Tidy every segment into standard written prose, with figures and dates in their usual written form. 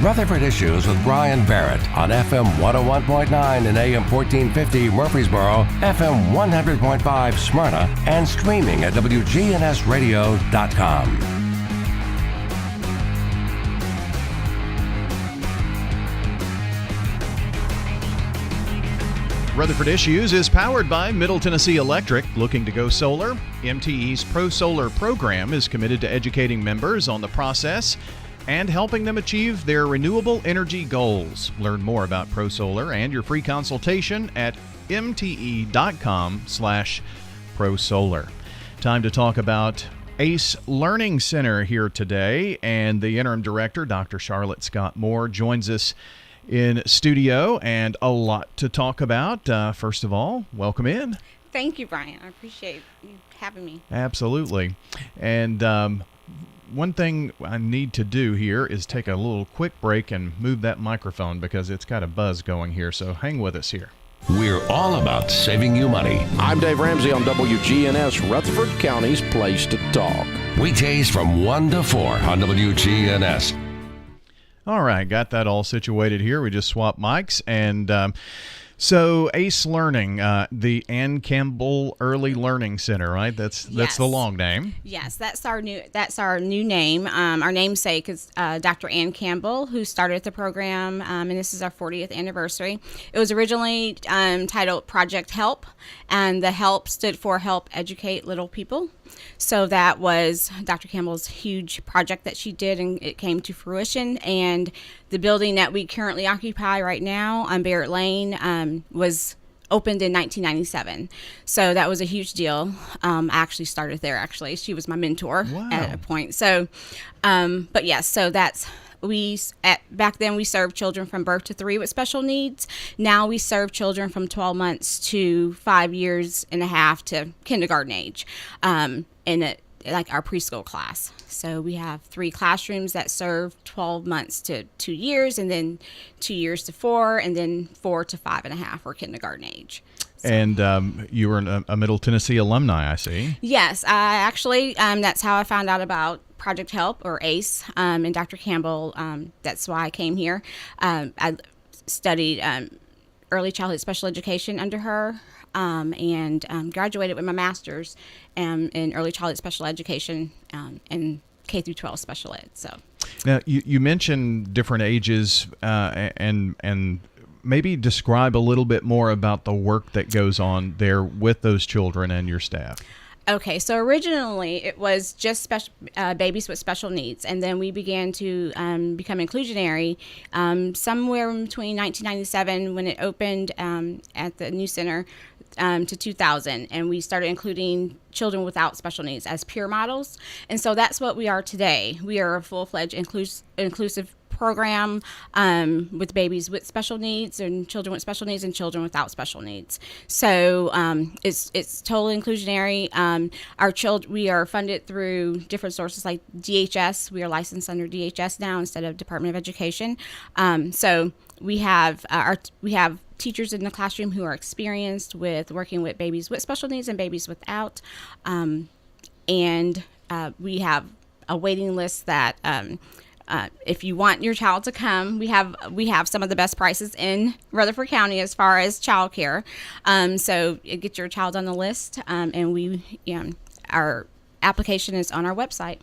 Rutherford Issues with Brian Barrett on FM 101.9 and AM 1450 Murfreesboro, FM 100.5 Smyrna, and streaming at WGNSradio.com. Rutherford Issues is powered by Middle Tennessee Electric. Looking to go solar? MTE's Pro Solar program is committed to educating members on the process and helping them achieve their renewable energy goals. Learn more about Pro Solar and your free consultation at mte.com/prosolar. Time to talk about ACE Learning Center here today, and the interim director, Dr. Charlotte Scott Moore, joins us in studio, and a lot to talk about. First of all, welcome in. Thank you, Brian. I appreciate you having me. Absolutely. And one thing I need to do here is take a little quick break and move that microphone because it's got a buzz going here, so hang with us here. We're all about saving you money. I'm Dave Ramsey on WGNS, Rutherford County's Place to Talk. Weekdays from 1 to 4 on WGNS. All right, got that all situated here. We just swapped mics. And so ACE Learning, the Ann Campbell Early Learning Center, right? That's the long name. Yes, that's our new name. Our namesake is Dr. Ann Campbell, who started the program, and this is our 40th anniversary. It was originally titled Project HELP, and the HELP stood for Help Educate Little People. So that was Dr. Campbell's huge project that she did, and it came to fruition. And the building that we currently occupy right now on Barrett Lane was opened in 1997. So that was a huge deal. I actually started there, actually. She was my mentor at a point. So, but yes, so that's... back then we served children from birth to 3 with special needs. Now we serve children from 12 months to 5 years and a half to kindergarten age, like our preschool class. So we have 3 classrooms that serve 12 months to 2 years, and then 2 years to 4, and then 4 to 5.5 for kindergarten age. So. And you were a Middle Tennessee alumni, I see. Yes, I actually, that's how I found out about Project HELP, or ACE, and Dr. Campbell. That's why I came here. I studied early childhood special education under her, and graduated with my master's in early childhood special education and K through 12 special ed. So now you mentioned different ages, and maybe describe a little bit more about the work that goes on there with those children and your staff. Okay, so originally it was just babies with special needs, and then we began to become inclusionary somewhere between 1997 when it opened at the new center to 2000, and we started including children without special needs as peer models, and so that's what we are today. We are a full-fledged inclusive program with babies with special needs and children with special needs and children without special needs. So it's totally inclusionary. We are funded through different sources like DHS. We are licensed under DHS now instead of Department of Education. So we have teachers in the classroom who are experienced with working with babies with special needs and babies without, and we have a waiting list that. If you want your child to come, we have some of the best prices in Rutherford County as far as childcare. So get your child on the list, and our application is on our website.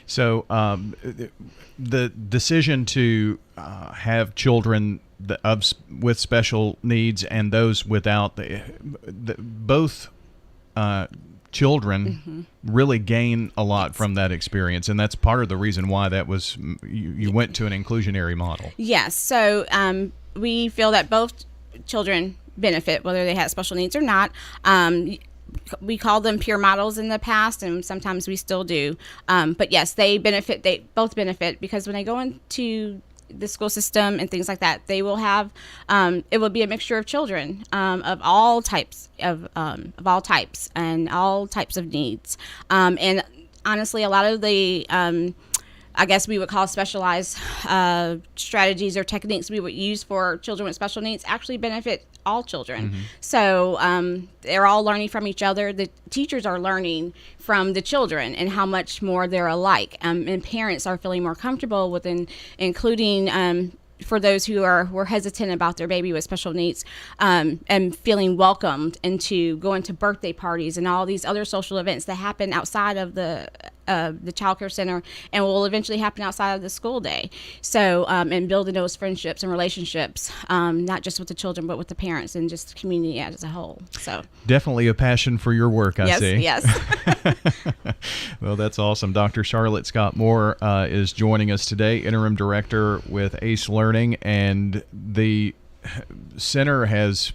So the decision to have children with special needs and those without, both children really gain a lot from that experience, and that's part of the reason why that was you went to an inclusionary model. Yes, so we feel that both children benefit whether they have special needs or not. We called them peer models in the past, and sometimes we still do, but yes, they both benefit because when they go into the school system and things like that, they will have it will be a mixture of children of all types and all types of needs, and honestly a lot of the I guess we would call specialized strategies or techniques we would use for children with special needs actually benefit all children. So they're all learning from each other. The teachers are learning from the children and how much more they're alike. And parents are feeling more comfortable with including for those who were hesitant about their baby with special needs, and feeling welcomed into going to birthday parties and all these other social events that happen outside of the child care center and will eventually happen outside of the school day. So, and building those friendships and relationships, not just with the children, but with the parents and just the community as a whole. So definitely a passion for your work, I see. Yes. Well, that's awesome. Dr. Charlotte Scott Moore is joining us today, Interim Director with ACE Learning, and the center has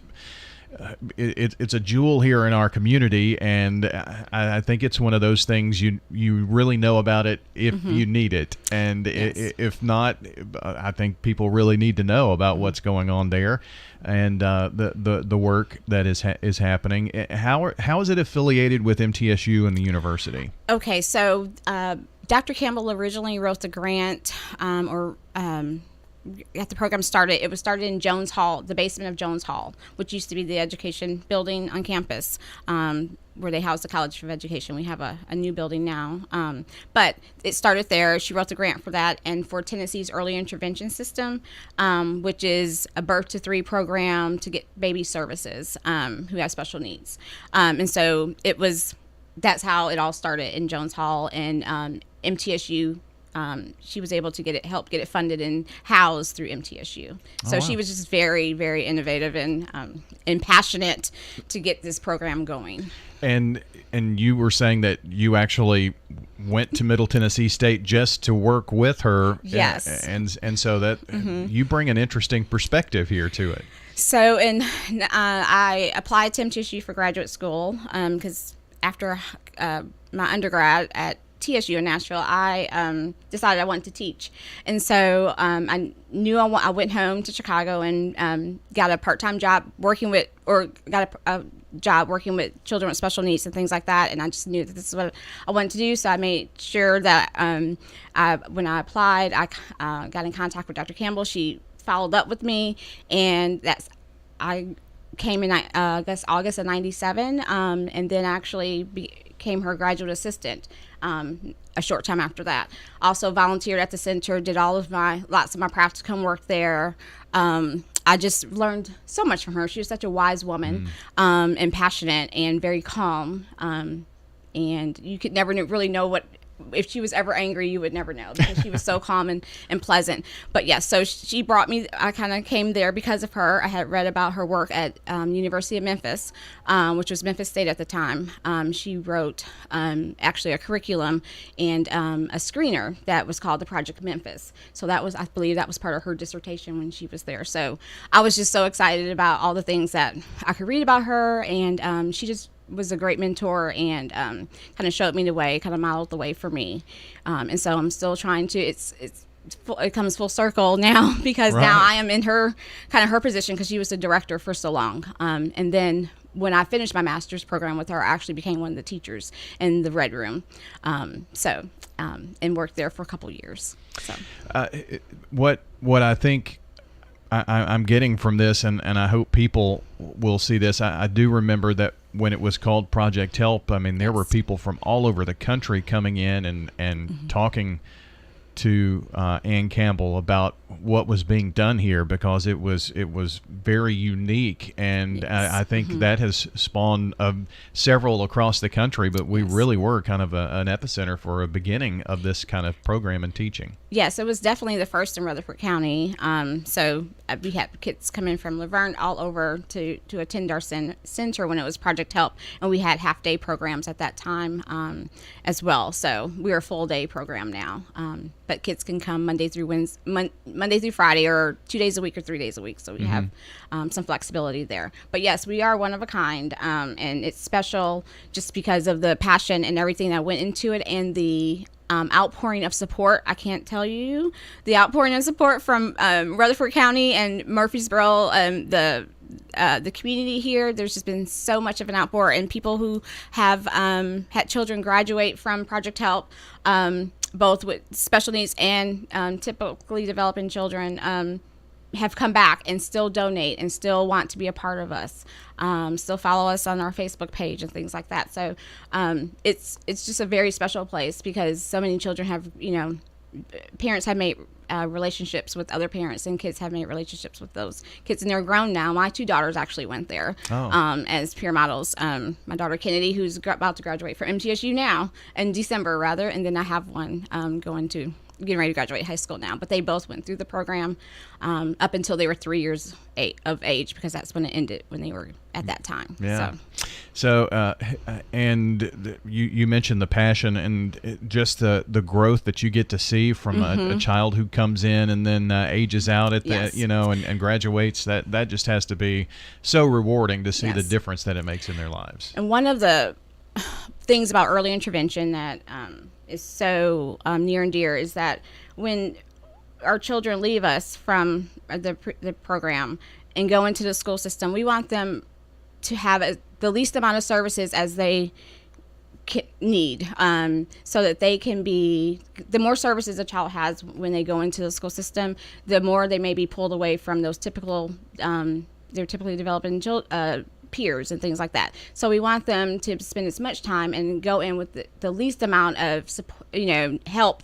it's a jewel here in our community, and I think it's one of those things you really know about it if you need it, and if not, I think people really need to know about what's going on there and the work that is happening. How is it affiliated with MTSU and the university? Okay, so Dr. Campbell originally wrote the grant, at the program started, it was started in Jones Hall, the basement of Jones Hall, which used to be the education building on campus, where they house the College of Education. We have a new building now. But it started there. She wrote the grant for that and for Tennessee's early intervention system, which is a birth to 3 program to get baby services who have special needs. And so that's how it all started in Jones Hall, and MTSU. She was able to help get it funded and housed through MTSU. So she was just very, very innovative and passionate to get this program going. And you were saying that you actually went to Middle Tennessee State just to work with her. Yes. And so that you bring an interesting perspective here to it. So, I applied to MTSU for graduate school because after my undergrad at TSU in Nashville, I decided I wanted to teach, and so I knew I went home to Chicago and got a part-time job working with children with special needs and things like that, and I just knew that this is what I wanted to do. So I made sure that when I applied, I got in contact with Dr. Campbell. She followed up with me, and I came in I guess August of '97, and then actually became her graduate assistant a short time after that. Also volunteered at the center, did lots of my practicum work there. I just learned so much from her. She was such a wise woman, and passionate and very calm. And you could never really know if she was ever angry, you would never know, because she was so calm and pleasant. But yes, so she brought me, I kind of came there because of her. I had read about her work at University of Memphis, which was Memphis State at the time. She wrote actually a curriculum and a screener that was called the Project Memphis. So I believe that was part of her dissertation when she was there. So I was just so excited about all the things that I could read about her, and she just was a great mentor and kind of showed me the way, kind of modeled the way for me. And so I'm still trying to, it comes full circle now, because now I am in her position, because she was the director for so long. And then when I finished my master's program with her, I actually became one of the teachers in the Red Room. And worked there for a couple years. So what I think I'm getting from this, and I hope people will see this, I do remember that when it was called Project Help, I mean, there were people from all over the country coming in and talking to Ann Campbell about what was being done here, because it was very unique, and I think that has spawned several across the country, but we really were kind of an epicenter for a beginning of this kind of program and teaching. Yes, it was definitely the first in Rutherford County. So we had kids come in from Laverne all over to attend our center when it was Project Help, and we had half-day programs at that time as well. So we're a full-day program now, but kids can come Monday through Friday, or 2 days a week or 3 days a week. So we have some flexibility there. But yes, we are one of a kind, and it's special just because of the passion and everything that went into it, and the outpouring of support. I can't tell you the outpouring of support from Rutherford County and Murfreesboro, the community here. There's just been so much of an outpour, and people who have had children graduate from Project Help both with special needs and typically developing children, have come back and still donate and still want to be a part of us, still follow us on our Facebook page and things like that. So it's just a very special place because so many children have, parents have made relationships with other parents, and kids have made relationships with those kids, and they're grown now. My 2 daughters actually went there as peer models. My daughter Kennedy, who's about to graduate from MTSU now in December, rather, and then I have one getting ready to graduate high school now. But they both went through the program up until they were 3 years of age, because that's when it ended, when they were at that time. Yeah. So and you mentioned the passion and just the growth that you get to see from a child who comes in and then ages out at Yes. and graduates. That just has to be so rewarding to see the difference that it makes in their lives. And one of the things about early intervention that is so near and dear is that when our children leave us from the program and go into the school system, we want them to have the least amount of services as they need, so that they can be, the more services a child has when they go into the school system, the more they may be pulled away from those typical, they're typically developing peers and things like that. So we want them to spend as much time and go in with the least amount of support, help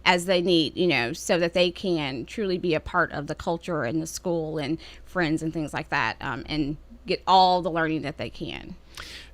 as they need, so that they can truly be a part of the culture and the school and friends and things like that, and get all the learning that they can.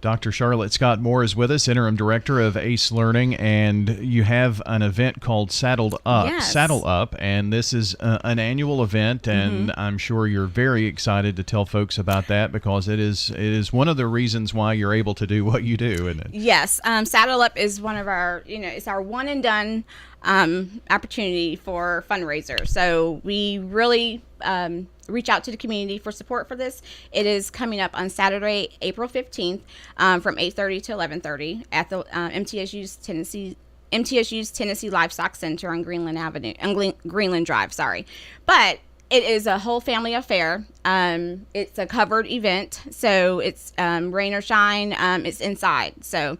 Dr. Charlotte Scott Moore is with us, Interim Director of ACE Learning, and you have an event called Saddle Up, and this is an annual event, and I'm sure you're very excited to tell folks about that, because it is one of the reasons why you're able to do what you do, isn't it? Yes, Saddle Up is one of our, it's our one and done opportunity for fundraiser. So we really reach out to the community for support for this. It is coming up on Saturday, April 15th, from 8:30 to 11:30 at the MTSU's Tennessee Livestock Center on Greenland Drive. But it is a whole family affair. It's a covered event, so it's rain or shine. It's inside, so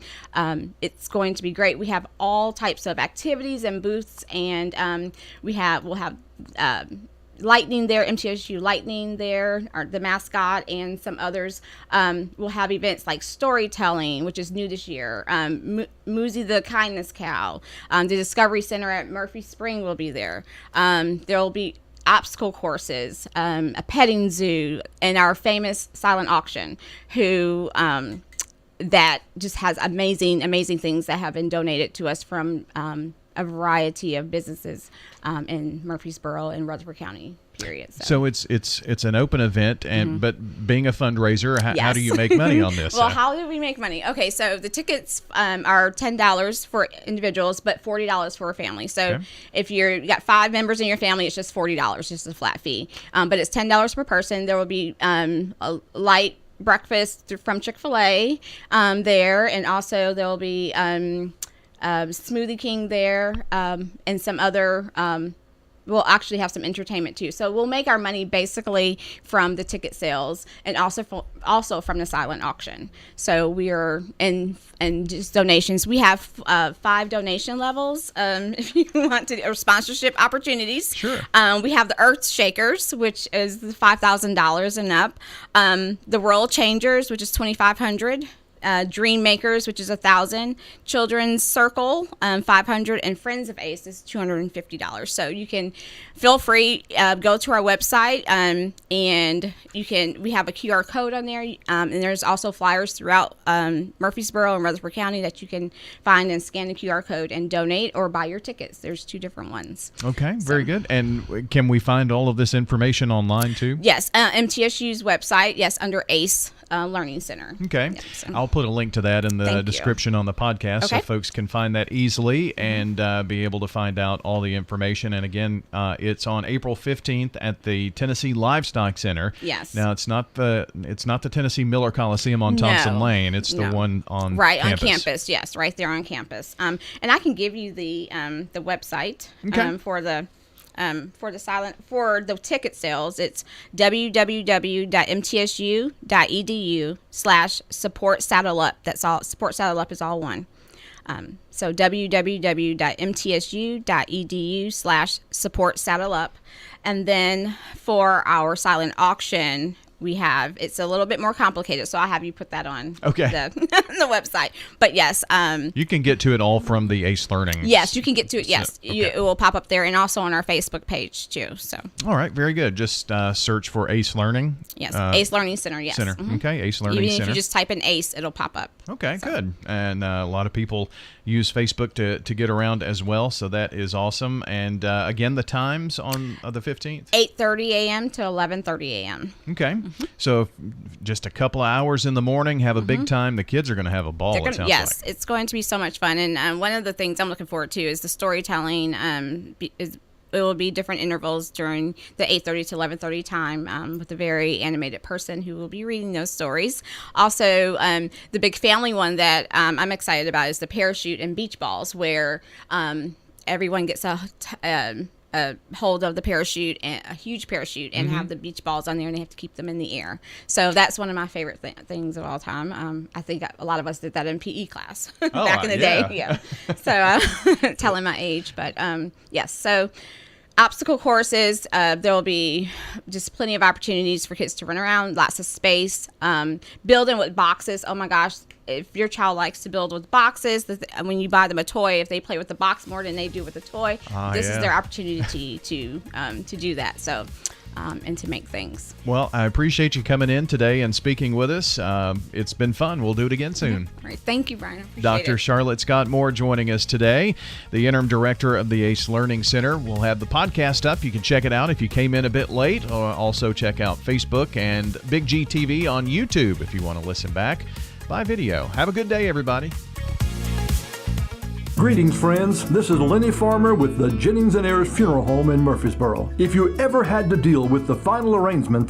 it's going to be great. We have all types of activities and booths, and we'll have Lightning there, MTSU Lightning there, or the mascot, and some others. We'll have events like storytelling, which is new this year. Moozy the Kindness Cow. The Discovery Center at Murphy Spring will be there. There will be obstacle courses, a petting zoo, and our famous silent auction, who that just has amazing things that have been donated to us from a variety of businesses in Murfreesboro and Rutherford County, period. So it's an open event, and but being a fundraiser, how do you make money on this? Well, how do we make money? Okay, so the tickets are $10 for individuals, but $40 for a family. So if you got 5 members in your family, it's just $40, just a flat fee. But it's $10 per person. There will be a light breakfast from Chick-fil-A there, and also there will be Smoothie King there, and some other we'll actually have some entertainment too. So we'll make our money basically from the ticket sales, and also from the silent auction. So we are in just donations. We have 5 donation levels if you want to, or sponsorship opportunities. Sure. We have the Earth Shakers, which is $5,000 and up. The World Changers, which is $2,500. Dream Makers, which is $1,000, Children's Circle, $500, and Friends of ACE is $250. So you can feel free, go to our website, and we have a QR code on there, and there's also flyers throughout Murfreesboro and Rutherford County that you can find and scan the QR code and donate or buy your tickets. There's 2 different ones. Okay, very good. And can we find all of this information online too? Yes, MTSU's website, yes, under ACE Learning Center. Okay. Yeah, so. I'll put a link to that in the description on the podcast, so folks can find that easily and be able to find out all the information. And again, it's on April 15th at the Tennessee Livestock Center. Yes. Now it's not the Tennessee Miller Coliseum on Thompson Lane. It's the one on campus. On campus. Yes, right there on campus. And I can give you the website for the ticket sales. It's www.mtsu.edu/support saddle up. That's all. Support saddle up is all one. So www.mtsu.edu/support Saddle Up. And then for our silent auction, it's a little bit more complicated, so I'll have you put that on the website. But yes. You can get to it all from the ACE Learning. Yes, you can get to it. Yes. Okay. It will pop up there and also on our Facebook page, too. So. All right, very good. Just search for ACE Learning. Yes, ACE Learning Center, yes. Center. Mm-hmm. Okay, ACE Learning Even Center. if you just type in ACE, it'll pop up. Okay, good. And a lot of people use Facebook to get around as well, so that is awesome. And again, the times on the 15th? 8:30 a.m. to 11:30 a.m. Okay. Mm-hmm. So just a couple of hours in the morning, have a big time. The kids are going to have a ball, it sounds yes, like. It's going to be so much fun. And one of the things I'm looking forward to is the storytelling. It will be different intervals during the 8:30 to 11:30 time with a very animated person who will be reading those stories. Also, the big family one that I'm excited about is the parachute and beach balls, where everyone gets a hold of the parachute, and a huge parachute, and have the beach balls on there, and they have to keep them in the air. So that's one of my favorite things of all time. I think a lot of us did that in PE class back in the day. Yeah. So telling my age, but yes. So obstacle courses, there will be just plenty of opportunities for kids to run around, lots of space, building with boxes. Oh my gosh, if your child likes to build with boxes, when you buy them a toy, if they play with the box more than they do with the toy, this is their opportunity to do that. So. And to make things. Well, I appreciate you coming in today and speaking with us. It's been fun. We'll do it again soon. All right. Thank you, Brian. I appreciate Dr. it. Charlotte Scott Moore joining us today, the interim director of the ACE Learning Center. We'll have the podcast up. You can check it out if you came in a bit late. Or also check out Facebook and Big G TV on YouTube if you want to listen back by video. Have a good day, everybody. Greetings, friends. This is Lenny Farmer with the Jennings & Ayers Funeral Home in Murfreesboro. If you ever had to deal with the final arrangements